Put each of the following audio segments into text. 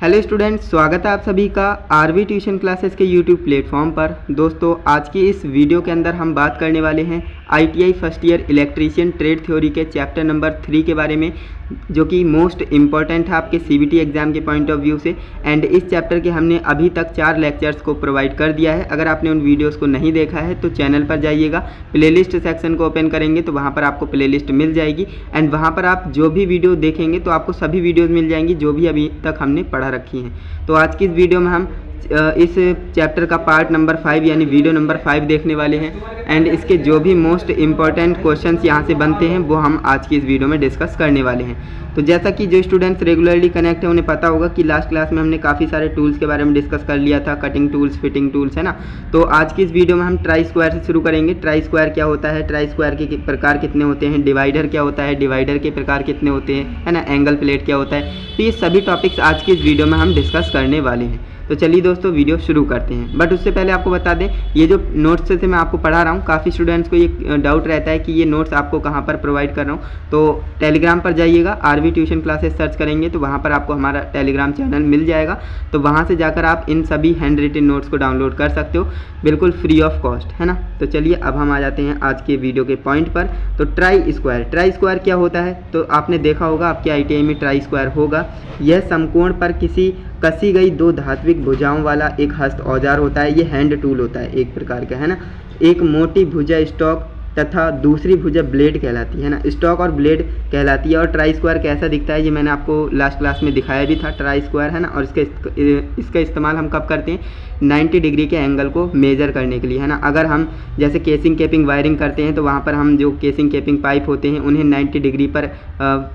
Hello students, स्वागत है आप सभी का आरवी ट्यूशन क्लासेस के यूट्यूब प्लेटफॉर्म पर। दोस्तों, आज की इस वीडियो के अंदर हम बात करने वाले हैं ITI first year electrician trade theory के चैप्टर नंबर 3 के बारे में, जो कि मोस्ट इम्पॉर्टेंट है आपके सीबीटी एग्जाम के पॉइंट ऑफ व्यू से। एंड इस चैप्टर के हमने अभी तक 4 लेक्चर्स को प्रोवाइड कर दिया है। अगर आपने उन वीडियोज़ को नहीं देखा है तो चैनल पर जाइएगा, प्लेलिस्ट सेक्शन को ओपन करेंगे तो वहाँ पर आपको प्लेलिस्ट मिल जाएगी। एंड वहाँ पर आप जो भी वीडियो देखेंगे तो आपको सभी वीडियोज़ मिल जाएंगी जो भी अभी तक हमने पढ़ा रखी हैं। तो आज की इस वीडियो में हम इस चैप्टर का पार्ट नंबर 5 यानी वीडियो नंबर 5 देखने वाले हैं। एंड इसके जो भी मोस्ट इम्पॉर्टेंट क्वेश्चंस यहाँ से बनते हैं वो हम आज की इस वीडियो में डिस्कस करने वाले हैं। तो जैसा कि जो स्टूडेंट्स रेगुलरली कनेक्ट है उन्हें पता होगा कि लास्ट क्लास में हमने काफ़ी सारे टूल्स के बारे में डिस्कस कर लिया था, कटिंग टूल्स, फिटिंग टूल्स, है ना। तो आज की इस वीडियो में हम ट्राई स्क्वायर से शुरू करेंगे। ट्राई स्क्वायर क्या होता है, ट्राई स्क्वायर के प्रकार कितने होते हैं, डिवाइडर क्या होता है, डिवाइडर के प्रकार कितने होते हैं, है ना, एंगल प्लेट क्या होता है। तो ये सभी टॉपिक्स आज की इस वीडियो में हम डिस्कस करने वाले हैं। तो चलिए दोस्तों वीडियो शुरू करते हैं। बट उससे पहले आपको बता दें, ये जो नोट्स से मैं आपको पढ़ा रहा हूँ, काफ़ी स्टूडेंट्स को ये डाउट रहता है कि ये नोट्स आपको कहाँ पर प्रोवाइड कर रहा हूँ। तो टेलीग्राम पर जाइएगा, आरवी ट्यूशन क्लासेस सर्च करेंगे तो वहाँ पर आपको हमारा टेलीग्राम चैनल मिल जाएगा। तो वहाँ से जाकर आप इन सभी हैंड रिटन नोट्स को डाउनलोड कर सकते हो, बिल्कुल फ्री ऑफ कॉस्ट, है ना। तो चलिए अब हम आ जाते हैं आज के वीडियो के पॉइंट पर। तो ट्राई स्क्वायर क्या होता है, तो आपने देखा होगा आपके आईटीआई में ट्राई स्क्वायर होगा। यह समकोण पर किसी कसी गई 2 धात्विक भुजाओं वाला एक हस्त औजार होता है। ये हैंड टूल होता है एक प्रकार का, है ना। एक मोटी भुजा स्टॉक तथा दूसरी भुजा ब्लेड कहलाती है ना, स्टॉक और ब्लेड कहलाती है। और ट्राई स्क्वायर कैसा दिखता है ये मैंने आपको लास्ट क्लास में दिखाया भी था, ट्राई स्क्वायर, है ना। और इसका इस्तेमाल हम कब करते हैं, 90 डिग्री के एंगल को मेजर करने के लिए, है ना। अगर हम जैसे केसिंग केपिंग वायरिंग करते हैं तो वहाँ पर हम जो केसिंग केपिंग पाइप होते हैं उन्हें 90 डिग्री पर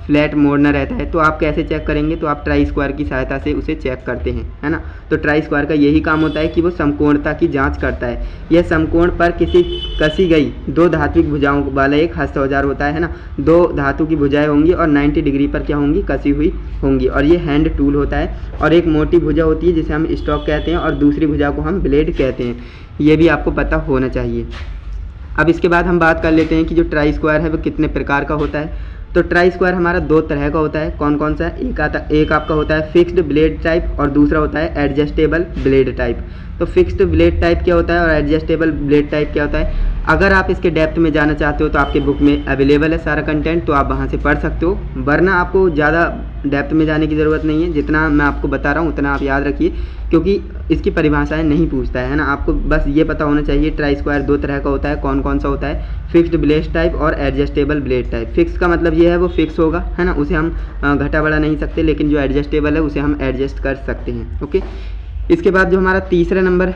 फ्लैट मोड़ना रहता है। तो आप कैसे चेक करेंगे, तो आप ट्राई स्क्वायर की सहायता से उसे चेक करते हैं, है ना। तो ट्राई स्क्वायर का यही काम होता है कि वो समकोणता की जाँच करता है। यह समकोण पर किसी कसी गई 2 धात्विक भुजाओं वाला एक हस्त औजार होता है ना। 2 धातु की भुजाएं होंगी और 90 डिग्री पर क्या होंगी, कसी हुई होंगी। और ये हैंड टूल होता है। और एक मोटी भुजा होती है जिसे हम स्टॉक कहते हैं और दूसरी भुजा को हम ब्लेड कहते हैं। ये भी आपको पता होना चाहिए। अब इसके बाद हम बात कर लेते हैं कि जो ट्राई स्क्वायर है वो कितने प्रकार का होता है। तो ट्राई स्क्वायर हमारा 2 तरह का होता है। कौन कौन सा, एक आपका होता है फिक्स्ड ब्लेड टाइप और दूसरा होता है एडजस्टेबल ब्लेड टाइप। तो फिक्स्ड ब्लेड टाइप क्या होता है और एडजस्टेबल ब्लेड टाइप क्या होता है, अगर आप इसके डेप्थ में जाना चाहते हो तो आपके बुक में अवेलेबल है सारा कंटेंट, तो आप वहाँ से पढ़ सकते हो। वरना आपको ज़्यादा डेप्थ में जाने की ज़रूरत नहीं है, जितना मैं आपको बता रहा हूँ उतना आप याद रखिए, क्योंकि इसकी परिभाषाएं नहीं पूछता है ना। आपको बस ये पता होना चाहिए ट्राई स्क्वायर 2 तरह का होता है। कौन कौन सा होता है, फिक्स्ड ब्लेड टाइप और एडजस्टेबल ब्लेड टाइप। फिक्स का मतलब ये है वो फिक्स होगा, है ना, उसे हम घटा बढ़ा नहीं सकते, लेकिन जो एडजस्टेबल है उसे हम एडजस्ट कर सकते हैं। ओके, इसके बाद जो हमारा तीसरा नंबर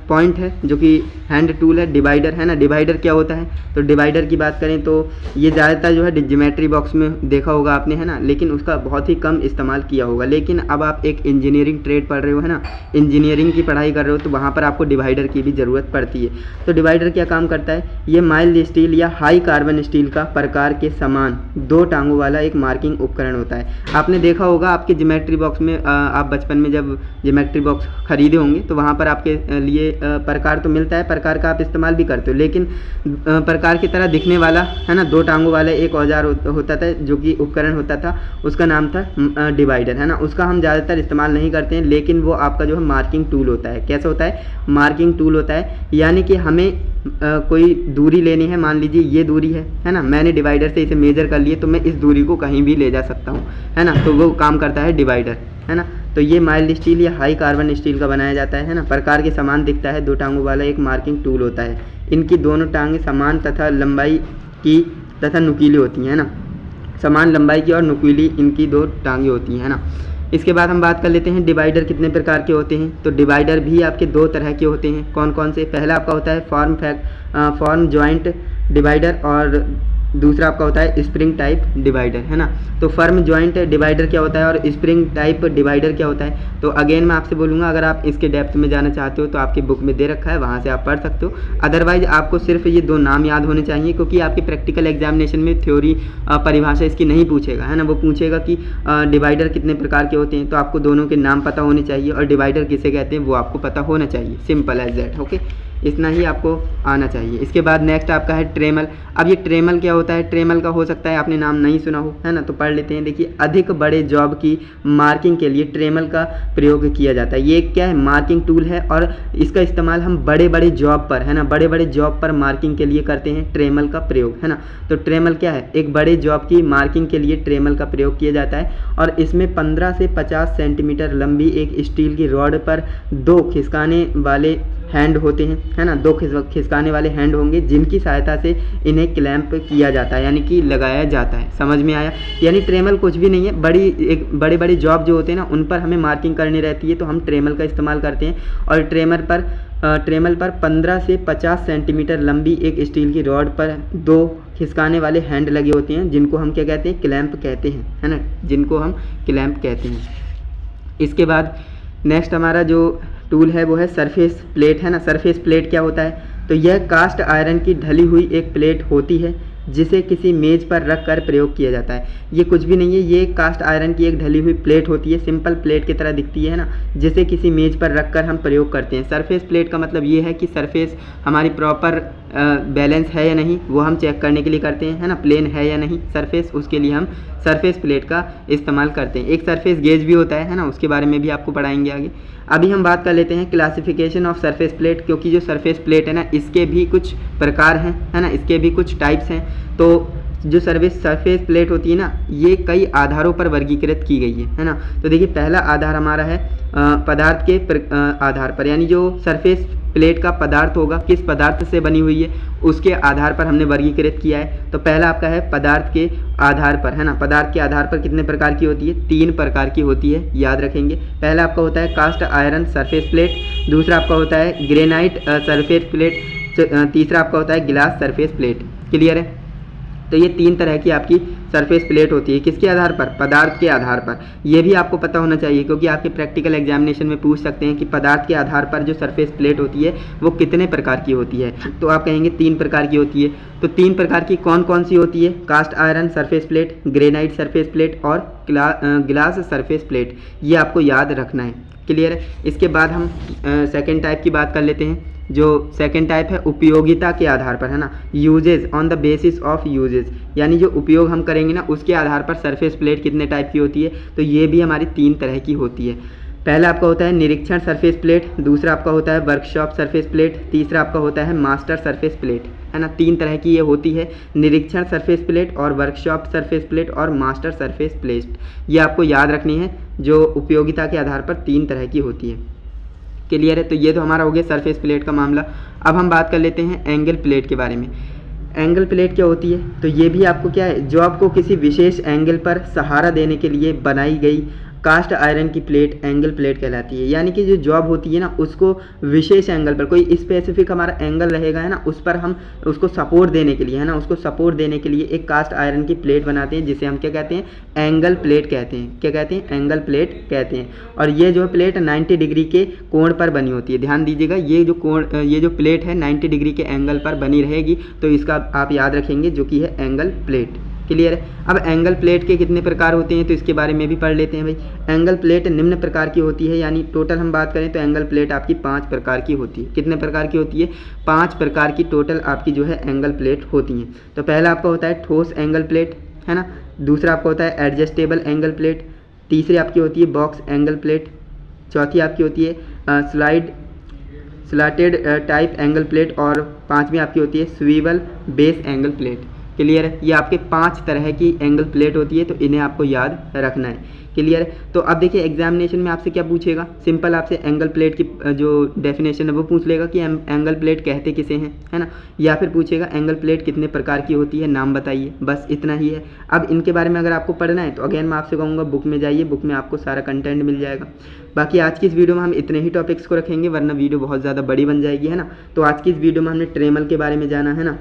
पॉइंट है जो कि हैंड टूल है, डिवाइडर, है ना। डिवाइडर क्या होता है, तो डिवाइडर की बात करें तो ये ज़्यादातर जो है ज्योमेट्री बॉक्स में देखा होगा आपने, है ना, लेकिन उसका बहुत ही कम इस्तेमाल किया होगा। लेकिन अब आप एक इंजीनियरिंग ट्रेड पढ़ रहे हो, है ना, इंजीनियरिंग की पढ़ाई कर रहे हो, तो वहाँ पर आपको डिवाइडर की भी ज़रूरत पड़ती है। तो डिवाइडर क्या काम करता है, ये माइल्ड स्टील या हाई कार्बन स्टील का प्रकार के समान 2 टांगों वाला एक मार्किंग उपकरण होता है। आपने देखा होगा आपके ज्योमेट्री बॉक्स में, आप बचपन में जब ज्योमेट्री बॉक्स खरीदे होंगे तो वहाँ पर आपके लिए प्रकार तो मिलता है, प्रकार का आप इस्तेमाल भी करते हो, लेकिन प्रकार की तरह दिखने वाला, है ना, 2 टांगों वाला एक औजार होता था जो कि उपकरण होता था, उसका नाम था डिवाइडर, है ना। उसका हम ज़्यादातर इस्तेमाल नहीं करते हैं, लेकिन वो आपका जो है मार्किंग टूल होता है। कैसा होता है, मार्किंग टूल होता है। यानी कि हमें कोई दूरी लेनी है, मान लीजिए ये दूरी है ना, मैंने डिवाइडर से इसे मेजर कर लिए तो मैं इस दूरी को कहीं भी ले जा सकता हूँ, है ना। तो वो काम करता है डिवाइडर, है ना। तो ये माइल्ड स्टील या हाई कार्बन स्टील का बनाया जाता है ना, प्रकार के समान दिखता है, 2 टांगों वाला एक मार्किंग टूल होता है। इनकी दोनों टांगें समान तथा लंबाई की तथा नुकीली होती हैं ना, समान लंबाई की और नुकीली इनकी 2 टांगें होती हैं ना। इसके बाद हम बात कर लेते हैं डिवाइडर कितने प्रकार के होते हैं। तो डिवाइडर भी आपके 2 तरह के होते हैं। कौन कौन से, पहला आपका होता है फॉर्म जॉइंट डिवाइडर और दूसरा आपका होता है स्प्रिंग टाइप डिवाइडर, है ना। तो फर्म जॉइंट डिवाइडर क्या होता है और स्प्रिंग टाइप डिवाइडर क्या होता है, तो अगेन मैं आपसे बोलूँगा अगर आप इसके डेप्थ में जाना चाहते हो तो आपकी बुक में दे रखा है, वहाँ से आप पढ़ सकते हो। अदरवाइज आपको सिर्फ ये 2 नाम याद होने चाहिए, क्योंकि आपके प्रैक्टिकल एग्जामिनेशन में थ्योरी परिभाषा इसकी नहीं पूछेगा, है ना। वो पूछेगा कि डिवाइडर कितने प्रकार के होते हैं, तो आपको दोनों के नाम पता होने चाहिए और डिवाइडर किसे कहते हैं वो आपको पता होना चाहिए। Simple as that. ओके, इतना ही आपको आना चाहिए। इसके बाद नेक्स्ट आपका है ट्रेमल। अब ये ट्रेमल क्या होता है? ट्रेमल का हो सकता है आपने नाम नहीं सुना हो, है ना, तो पढ़ लेते हैं। देखिए, अधिक बड़े जॉब की मार्किंग के लिए ट्रेमल का प्रयोग किया जाता है। ये क्या है? मार्किंग टूल है और इसका इस्तेमाल हम बड़े बड़े जॉब पर, है ना, बड़े बड़े जॉब पर मार्किंग के लिए करते हैं ट्रेमल का प्रयोग, है ना। तो ट्रेमल क्या है? एक बड़े जॉब की मार्किंग के लिए ट्रेमल का प्रयोग किया जाता है और इसमें 15 से 50 सेंटीमीटर लंबी एक स्टील की रॉड पर 2 खिसकाने वाले हैंड होते हैं, है ना, 2 खिसकाने वाले हैंड होंगे जिनकी सहायता से इन्हें क्लैंप किया जाता है, यानी कि लगाया जाता है। समझ में आया? यानी ट्रेमल कुछ भी नहीं है, बड़े बड़े जॉब जो होते हैं ना, उन पर हमें मार्किंग करनी रहती है तो हम ट्रेमल का इस्तेमाल करते हैं। और ट्रेमल पर 15 से 50 सेंटीमीटर लंबी एक स्टील की रॉड पर 2 खिसकाने वाले हैंड लगे होते हैं जिनको हम क्या कहते हैं? क्लैंप कहते हैं, है ना, जिनको हम क्लैंप कहते हैं। इसके बाद नेक्स्ट हमारा जो टूल है वो है सरफेस प्लेट, है ना। सरफेस प्लेट क्या होता है? तो यह कास्ट आयरन की ढली हुई एक प्लेट होती है जिसे किसी मेज़ पर रख कर प्रयोग किया जाता है। ये कुछ भी नहीं है, ये कास्ट आयरन की एक ढली हुई प्लेट होती है, सिंपल प्लेट की तरह दिखती है ना, जिसे किसी मेज़ पर रख कर हम प्रयोग करते हैं। सरफेस प्लेट का मतलब ये है कि सरफेस हमारी प्रॉपर बैलेंस है या नहीं, वो हम चेक करने के लिए करते हैं, है ना, प्लेन है या नहीं सरफेस, उसके लिए हम सरफेस प्लेट का इस्तेमाल करते हैं। एक सरफेस गेज भी होता है ना, उसके बारे में भी आपको पढ़ाएंगे आगे। अभी हम बात कर लेते हैं क्लासिफिकेशन ऑफ सरफेस प्लेट, क्योंकि जो सरफेस प्लेट है ना, इसके भी कुछ प्रकार हैं, है ना, इसके भी कुछ टाइप्स हैं। तो जो सरफेस प्लेट होती है ना, ये कई आधारों पर वर्गीकृत की गई है ना। तो देखिए, पहला आधार हमारा है पदार्थ के आधार पर, यानी जो सरफेस प्लेट का पदार्थ होगा, किस पदार्थ से बनी हुई है उसके आधार पर हमने वर्गीकृत किया है। तो पहला आपका है पदार्थ के आधार पर, है ना। पदार्थ के आधार पर कितने प्रकार की होती है? 3 प्रकार की होती है, याद रखेंगे। पहला आपका होता है कास्ट आयरन सरफेस प्लेट, दूसरा आपका होता है ग्रेनाइट सरफेस प्लेट, तीसरा आपका होता है गिलास सरफेस प्लेट। क्लियर है? तो ये 3 तरह की आपकी सरफेस प्लेट होती है, किसके आधार पर? पदार्थ के आधार पर। ये भी आपको पता होना चाहिए क्योंकि आपके प्रैक्टिकल एग्जामिनेशन में पूछ सकते हैं कि पदार्थ के आधार पर जो सरफेस प्लेट होती है वो कितने प्रकार की होती है। तो आप कहेंगे 3 प्रकार की होती है। तो 3 प्रकार की कौन कौन सी होती है? Cast iron surface plate, granite surface plate और गिलास सरफेस प्लेट। ये आपको याद रखना है। क्लियर है? इसके बाद हम सेकेंड टाइप की बात कर लेते हैं। जो सेकेंड टाइप है उपयोगिता के आधार पर, है ना, usages on the basis of usages, यानी जो उपयोग हम करेंगे ना उसके आधार पर सरफेस प्लेट कितने टाइप की होती है। तो ये भी हमारी 3 तरह की होती है। पहला आपका होता है निरीक्षण सरफेस प्लेट, दूसरा आपका होता है वर्कशॉप सरफेस प्लेट, तीसरा आपका होता है मास्टर सरफेस प्लेट, है ना। 3 तरह की ये होती है, निरीक्षण सरफेस प्लेट और वर्कशॉप सरफेस प्लेट और मास्टर सरफेस प्लेट। ये आपको याद रखनी है, जो उपयोगिता के आधार पर 3 तरह की होती है। क्लियर है? तो ये तो हमारा हो गया सरफेस प्लेट का मामला। अब हम बात कर लेते हैं एंगल प्लेट के बारे में। एंगल प्लेट क्या होती है? तो ये भी आपको क्या है, जॉब को किसी विशेष एंगल पर सहारा देने के लिए बनाई गई कास्ट आयरन की प्लेट एंगल प्लेट कहलाती है। यानी कि जो जॉब होती है ना, उसको विशेष एंगल पर, कोई स्पेसिफिक हमारा एंगल रहेगा, है ना, उस पर हम उसको सपोर्ट देने के लिए, है ना, उसको सपोर्ट देने के लिए एक कास्ट आयरन की प्लेट बनाते हैं जिसे हम क्या कहते हैं? एंगल प्लेट कहते हैं। क्या कहते हैं? एंगल प्लेट कहते हैं। और ये जो प्लेट 90 डिग्री के कोण पर बनी होती है। ध्यान दीजिएगा, ये जो प्लेट है 90 डिग्री के एंगल पर बनी रहेगी, तो इसका आप याद रखेंगे, जो कि है एंगल प्लेट। क्लियर है? अब एंगल प्लेट के कितने प्रकार होते हैं तो इसके बारे में भी पढ़ लेते हैं भाई। एंगल प्लेट निम्न प्रकार की होती है, यानी टोटल हम बात करें तो एंगल प्लेट आपकी 5 प्रकार की होती है। कितने प्रकार की होती है? 5 प्रकार की टोटल आपकी जो है एंगल प्लेट होती हैं। तो पहला आपका होता है ठोस एंगल प्लेट, है ना, दूसरा आपका होता है एडजस्टेबल एंगल प्लेट, तीसरी आपकी होती है बॉक्स एंगल प्लेट, चौथी आपकी होती है स्लॉटेड टाइप एंगल प्लेट और 5वीं आपकी होती है swivel base angle plate. Clear है? ये आपके 5 तरह की एंगल प्लेट होती है, तो इन्हें आपको याद रखना है। क्लियर है? तो अब देखिए एग्जामिनेशन में आपसे क्या पूछेगा, सिंपल आपसे एंगल प्लेट की जो डेफिनेशन है वो पूछ लेगा कि एंगल प्लेट कहते किसे हैं, है ना, या फिर पूछेगा एंगल प्लेट कितने प्रकार की होती है, नाम बताइए, बस इतना ही है। अब इनके बारे में अगर आपको पढ़ना है तो अगेन मैं आपसे कहूँगा बुक में जाइए, बुक में आपको सारा कंटेंट मिल जाएगा। बाकी आज की इस वीडियो में हम इतने ही टॉपिक्स को रखेंगे, वरना वीडियो बहुत ज़्यादा बड़ी बन जाएगी, है ना। तो आज की इस वीडियो में हमने ट्रेमल के बारे में जाना, है ना,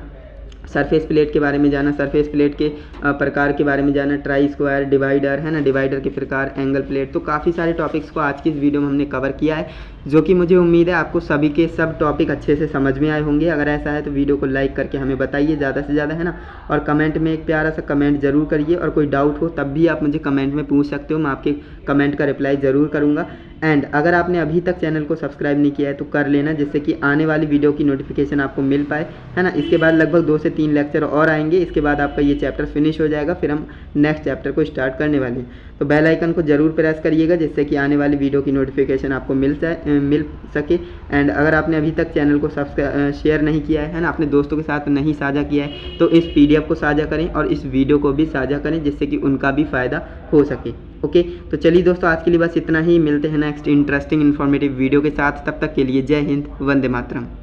सरफेस प्लेट के बारे में जाना, सरफेस प्लेट के प्रकार के बारे में जाना, ट्राई स्क्वायर, डिवाइडर है ना, डिवाइडर के प्रकार, एंगल प्लेट। तो काफ़ी सारे टॉपिक्स को आज की इस वीडियो में हमने कवर किया है, जो कि मुझे उम्मीद है आपको सभी के सब टॉपिक अच्छे से समझ में आए होंगे। अगर ऐसा है तो वीडियो को लाइक करके हमें बताइए ज़्यादा से ज़्यादा, है ना, और कमेंट में एक प्यारा सा कमेंट ज़रूर करिए, और कोई डाउट हो तब भी आप मुझे कमेंट में पूछ सकते हो, मैं आपके कमेंट का रिप्लाई ज़रूर करूँगा। एंड अगर आपने अभी तक चैनल को सब्सक्राइब नहीं किया है तो कर लेना, जिससे कि आने वाली वीडियो की नोटिफिकेशन आपको मिल पाए, है ना। इसके बाद लगभग 2 से 3 लेक्चर और आएंगे, इसके बाद आपका ये चैप्टर फिनिश हो जाएगा, फिर हम नेक्स्ट चैप्टर को स्टार्ट करने वाले हैं। तो बेल आइकन को ज़रूर प्रेस करिएगा, जिससे कि आने वाली वीडियो की नोटिफिकेशन आपको मिल सके। एंड अगर आपने अभी तक चैनल को शेयर नहीं किया है ना, अपने दोस्तों के साथ नहीं साझा किया है, तो इस PDF को साझा करें और इस वीडियो को भी साझा करें, जिससे कि उनका भी फ़ायदा हो सके। ओके, तो चलिए दोस्तों, आज के लिए बस इतना ही। मिलते हैं नेक्स्ट इंटरेस्टिंग इन्फॉर्मेटिव वीडियो के साथ। तब तक के लिए जय हिंद, वंदे मातरम।